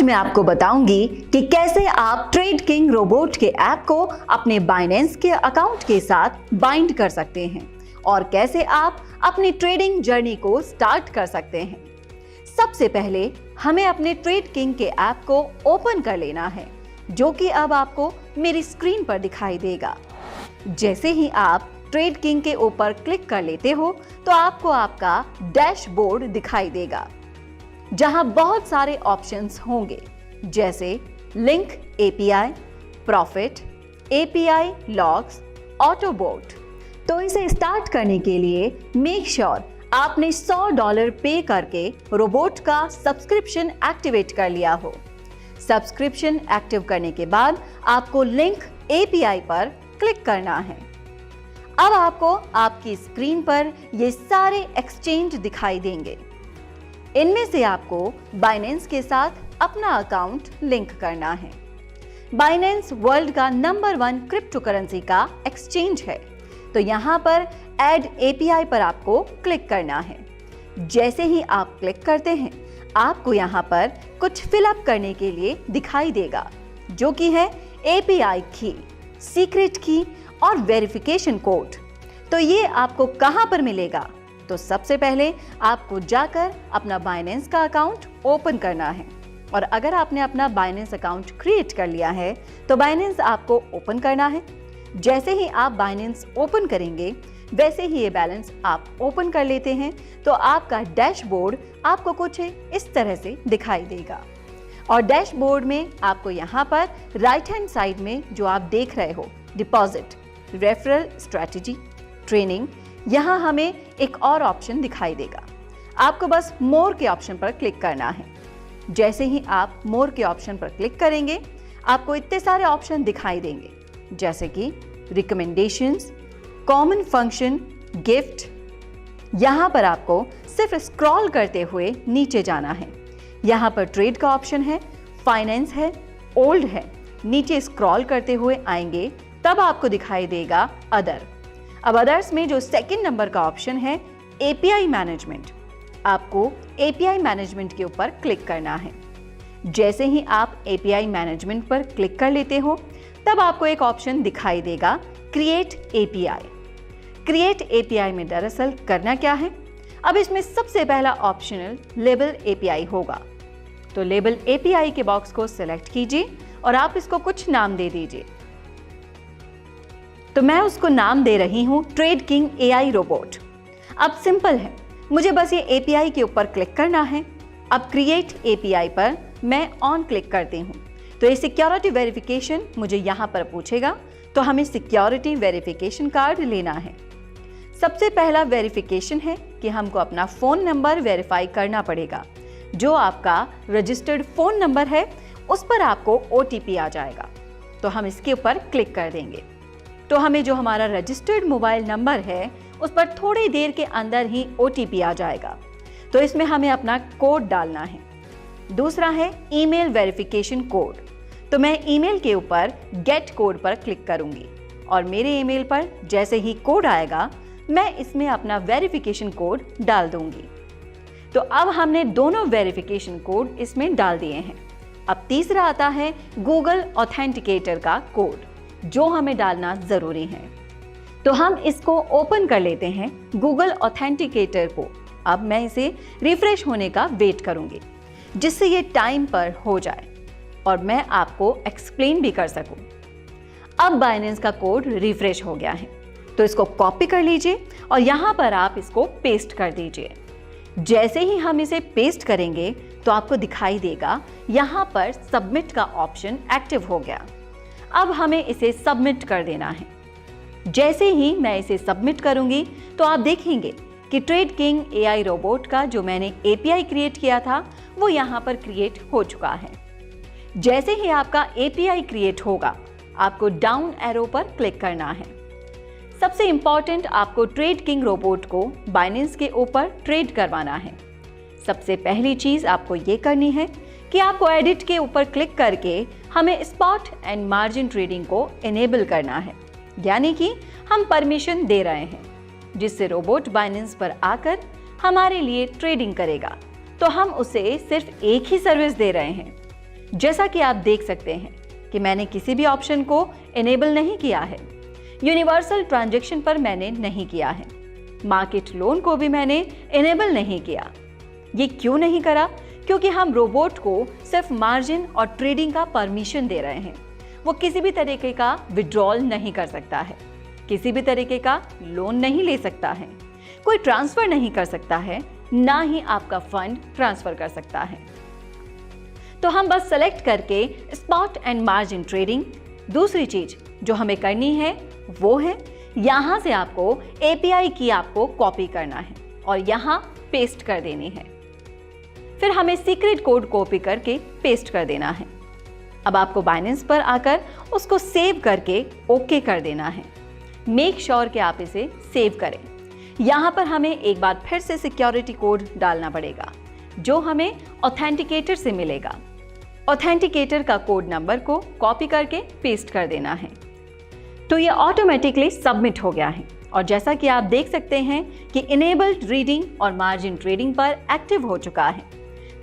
मैं आपको बताऊंगी कि कैसे आप ट्रेड किंग रोबोट के ऐप को अपने बाइनेंस के अकाउंट के साथ बाइंड कर सकते हैं और कैसे आप अपनी ट्रेडिंग जर्नी को स्टार्ट कर सकते हैं। सबसे पहले हमें अपने ट्रेड किंग के ऐप को ओपन कर लेना है, जो कि अब आपको मेरी स्क्रीन पर दिखाई देगा। जैसे ही आप ट्रेड किंग के ऊपर क्लिक कर लेते हो तो आपको आपका डैशबोर्ड दिखाई देगा, जहां बहुत सारे ऑप्शंस होंगे, जैसे link API, profit, API logs, auto boat. तो इसे स्टार्ट करने के लिए मेक श्योर आपने $100 पे करके रोबोट का सब्सक्रिप्शन एक्टिवेट कर लिया हो। सब्सक्रिप्शन एक्टिव करने के बाद आपको लिंक एपीआई पर क्लिक करना है। अब आपको आपकी स्क्रीन पर ये सारे एक्सचेंज दिखाई देंगे। इनमें से आपको बाइनेंस के साथ अपना अकाउंट लिंक करना है। बाइनेंस वर्ल्ड का नंबर 1 क्रिप्टो करेंसी का एक्सचेंज है, तो यहाँ पर ऐड एपीआई पर आपको क्लिक करना है। जैसे ही आप क्लिक करते हैं, आपको यहाँ पर कुछ फिलअप करने के लिए दिखाई देगा, जो कि है एपीआई की, सीक्रेट की और वेरिफिकेशन कोड। तो ये आपको कहाँ पर मिलेगा? तो सबसे पहले आपको जाकर अपना बाइनेंस का अकाउंट ओपन करना है, और अगर आपने अपना बाइनेंस अकाउंट क्रिएट कर लिया है तो बाइनेंस आपको ओपन करना है। जैसे ही आप बाइनेंस ओपन करेंगे, वैसे ही ये बैलेंस आप ओपन कर लेते हैं तो आपका डैशबोर्ड आपको कुछ इस तरह से दिखाई देगा। और डैशबोर्ड में आपको यहाँ पर राइट हैंड साइड में जो आप देख रहे हो, डिपॉजिट, रेफरल स्ट्रैटेजी, ट्रेनिंग, यहाँ हमें एक और ऑप्शन दिखाई देगा। आपको बस मोर के ऑप्शन पर क्लिक करना है। जैसे ही आप मोर के ऑप्शन पर क्लिक करेंगे, आपको इतने सारे ऑप्शन दिखाई देंगे, जैसे कि रिकमेंडेशंस, कॉमन फंक्शन, गिफ्ट। यहाँ पर आपको सिर्फ स्क्रॉल करते हुए नीचे जाना है। यहाँ पर ट्रेड का ऑप्शन है, फाइनेंस है, ओल्ड है। नीचे स्क्रॉल करते हुए आएंगे तब आपको दिखाई देगा अदर। अब अदर्स में जो सेकंड नंबर का ऑप्शन है, एपीआई मैनेजमेंट, आपको एपीआई मैनेजमेंट के ऊपर क्लिक करना है। जैसे ही आप एपीआई मैनेजमेंट पर क्लिक कर लेते हो, तब आपको एक ऑप्शन दिखाई देगा, क्रिएट एपीआई। क्रिएट एपीआई में दरअसल करना क्या है? अब इसमें सबसे पहला ऑप्शनल लेबल एपीआई होगा। तो लेबल एपीआई के बॉक्स को सिलेक्ट कीजिए और आप इसको कुछ नाम दे दीजिए। तो मैं उसको नाम दे रही हूं ट्रेड किंग एआई रोबोट। अब सिंपल है, मुझे बस ये एपीआई के ऊपर क्लिक करना है। अब क्रिएट एपीआई पर मैं ऑन क्लिक करती हूं, तो ये सिक्योरिटी वेरिफिकेशन मुझे यहां पर पूछेगा, तो हमें सिक्योरिटी वेरिफिकेशन कार्ड लेना है। सबसे पहला वेरिफिकेशन है कि हमको अपना फोन नंबर वेरीफाई करना पड़ेगा। जो आपका रजिस्टर्ड फोन नंबर है, उस पर आपको ओटीपी आ जाएगा, तो हम इसके ऊपर क्लिक कर देंगे। तो हमें जो हमारा रजिस्टर्ड मोबाइल नंबर है, उस पर थोड़ी देर के अंदर ही ओटीपी आ जाएगा, तो इसमें हमें अपना कोड डालना है। दूसरा है ईमेल वेरिफिकेशन कोड, तो मैं ईमेल के ऊपर गेट कोड पर क्लिक करूंगी और मेरे ईमेल पर जैसे ही कोड आएगा, मैं इसमें अपना वेरिफिकेशन कोड डाल दूंगी। तो अब हमने दोनों वेरिफिकेशन कोड इसमें डाल दिए हैं। अब तीसरा आता है गूगल ऑथेंटिकेटर का कोड, जो हमें डालना जरूरी है। तो हम इसको ओपन कर लेते हैं, गूगल ऑथेंटिकेटर को। अब मैं इसे रिफ्रेश होने का वेट करूंगी, जिससे ये टाइम पर हो जाए और मैं आपको एक्सप्लेन भी कर सकूं। अब बाइनेंस का कोड रिफ्रेश हो गया है, तो इसको कॉपी कर लीजिए और यहाँ पर आप इसको पेस्ट कर दीजिए। जैसे ही हम इसे पेस्ट करेंगे तो आपको दिखाई देगा यहाँ पर सबमिट का ऑप्शन एक्टिव हो गया। अब हमें इसे सबमिट कर देना है। जैसे ही मैं इसे सबमिट करूंगी तो आप देखेंगे कि ट्रेड किंग एआई रोबोट का जो मैंने एपीआई क्रिएट किया था, वो यहाँ पर क्रिएट हो चुका है। जैसे ही आपका एपीआई क्रिएट होगा, आपको डाउन एरो पर क्लिक करना है। सबसे इंपॉर्टेंट, आपको ट्रेड किंग रोबोट को बाइनेंस के ऊपर ट्रेड करवाना है। सबसे पहली चीज आपको ये करनी है कि आपको एडिट के ऊपर क्लिक करके हमें स्पॉट एंड मार्जिन ट्रेडिंग को इनेबल करना है, यानी कि हम परमिशन दे रहे हैं, जिससे रोबोट बाइनेंस पर आकर हमारे लिए ट्रेडिंग करेगा। तो हम उसे सिर्फ एक ही सर्विस दे रहे हैं। जैसा कि आप देख सकते हैं कि मैंने किसी भी ऑप्शन को इनेबल नहीं किया है। यूनिवर्सल ट्रांजैक्शन पर मैंने नहीं किया है। मार्केट लोन को भी मैंने इनेबल नहीं किया। ये क्यों नहीं करा? क्योंकि हम रोबोट को सिर्फ मार्जिन और ट्रेडिंग का परमिशन दे रहे हैं। वो किसी भी तरीके का विड्रॉल नहीं कर सकता है, किसी भी तरीके का लोन नहीं ले सकता है, कोई ट्रांसफर नहीं कर सकता है, ना ही आपका फंड ट्रांसफर कर सकता है। तो हम बस सेलेक्ट करके स्पॉट एंड मार्जिन ट्रेडिंग। दूसरी चीज जो हमें करनी है वो है यहां से आपको एपीआई की आपको कॉपी करना है और यहां पेस्ट कर देनी है। फिर हमें सीक्रेट कोड कॉपी करके पेस्ट कर देना है। अब आपको बाइनेंस पर आकर उसको सेव करके ओके कर देना है। मेक श्योर कि आप इसे सेव करें। यहां पर हमें एक बार फिर से सिक्योरिटी कोड डालना पड़ेगा जो हमें ऑथेंटिकेटर से मिलेगा। ऑथेंटिकेटर का कोड नंबर को कॉपी करके पेस्ट कर देना है। तो ये ऑटोमेटिकली सबमिट हो गया है और जैसा कि आप देख सकते हैं कि इनेबल्ड रीडिंग और मार्जिन ट्रेडिंग पर एक्टिव हो चुका है।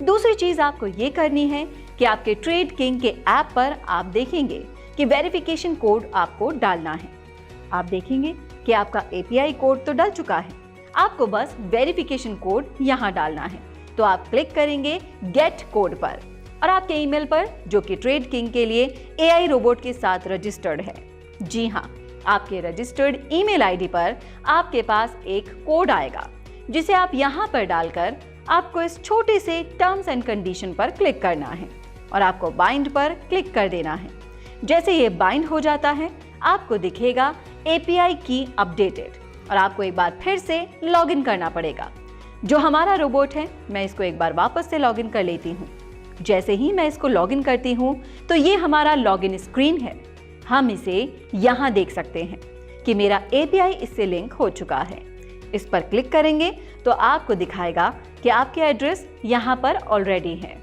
दूसरी चीज आपको ये करनी है कि आपके ट्रेड किंग के ऐप पर आप देखेंगे कि वेरिफिकेशन कोड आपको डालना है। आप देखेंगे कि आपका एपीआई कोड तो डल चुका है, आपको बस वेरिफिकेशन कोड यहाँ डालना है। तो आप क्लिक करेंगे गेट कोड पर और आपके ईमेल पर, जो कि ट्रेड किंग के लिए एआई रोबोट के साथ रजिस्टर्ड है। जी हाँ, आपके रजिस्टर्ड ईमेल आईडी पर आपके पास एक कोड आएगा जिसे आप यहाँ पर डालकर आपको इस छोटे से टर्म्स एंड कंडीशन पर क्लिक करना है और आपको बाइंड पर क्लिक कर देना है। जैसे ये बाइंड हो जाता है आपको दिखेगा एपीआई की अपडेटेड और आपको एक बार फिर से लॉगिन करना पड़ेगा। जो हमारा रोबोट है, मैं इसको एक बार वापस से लॉगिन कर लेती हूँ। जैसे ही मैं इसको लॉगिन करती हूँ तो ये हमारा लॉगिन स्क्रीन है। हम इसे यहाँ देख सकते हैं कि मेरा एपीआई इससे लिंक हो चुका है। इस पर क्लिक करेंगे तो आपको दिखाएगा कि आपके एड्रेस यहाँ पर ऑलरेडी है।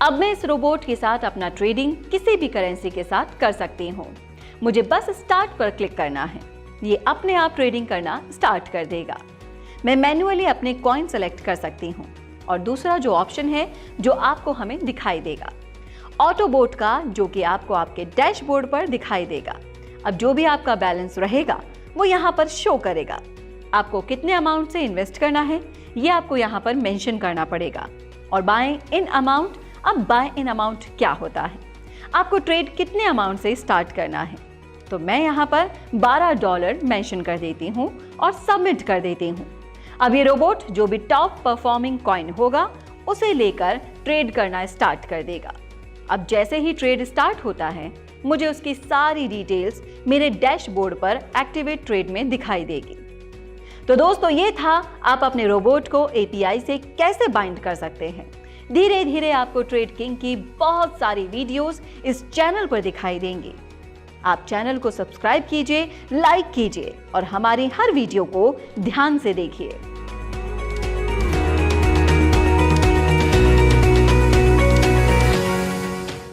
अब मैं इस रोबोट के साथ अपना ट्रेडिंग किसी भी करेंसी के साथ कर सकती हूँ। मुझे बस स्टार्ट पर क्लिक करना है। ये अपने आप ट्रेडिंग करना स्टार्ट कर देगा। मैं मैन्युअली अपने कॉइन सेलेक्ट कर सकती हूँ और दूसरा जो ऑप्शन है जो आपको हमें दिखाई देगा ऑटो बोट का, जो कि आपको आपके डैशबोर्ड पर दिखाई देगा। अब जो भी आपका बैलेंस रहेगा वो यहाँ पर शो करेगा। आपको कितने अमाउंट से इन्वेस्ट करना है ये आपको यहाँ पर मेंशन करना पड़ेगा। और बाय इन अमाउंट, अब बाय इन अमाउंट क्या होता है? आपको ट्रेड कितने अमाउंट से स्टार्ट करना है? तो मैं यहाँ पर $12 मेंशन कर देती हूँ और सबमिट कर देती हूँ। अब ये रोबोट जो भी टॉप परफॉर्मिंग कॉइन होगा उसे लेकर ट्रेड करना स्टार्ट कर देगा। अब जैसे ही ट्रेड स्टार्ट होता है मुझे उसकी सारी डिटेल्स मेरे डैशबोर्ड पर एक्टिवेट ट्रेड में दिखाई देगी। तो दोस्तों, ये था आप अपने रोबोट को एपीआई से कैसे बाइंड कर सकते हैं। धीरे धीरे आपको ट्रेड किंग की बहुत सारी वीडियोस इस चैनल पर दिखाई देंगी। आप चैनल को सब्सक्राइब कीजिए, लाइक कीजिए और हमारी हर वीडियो को ध्यान से देखिए।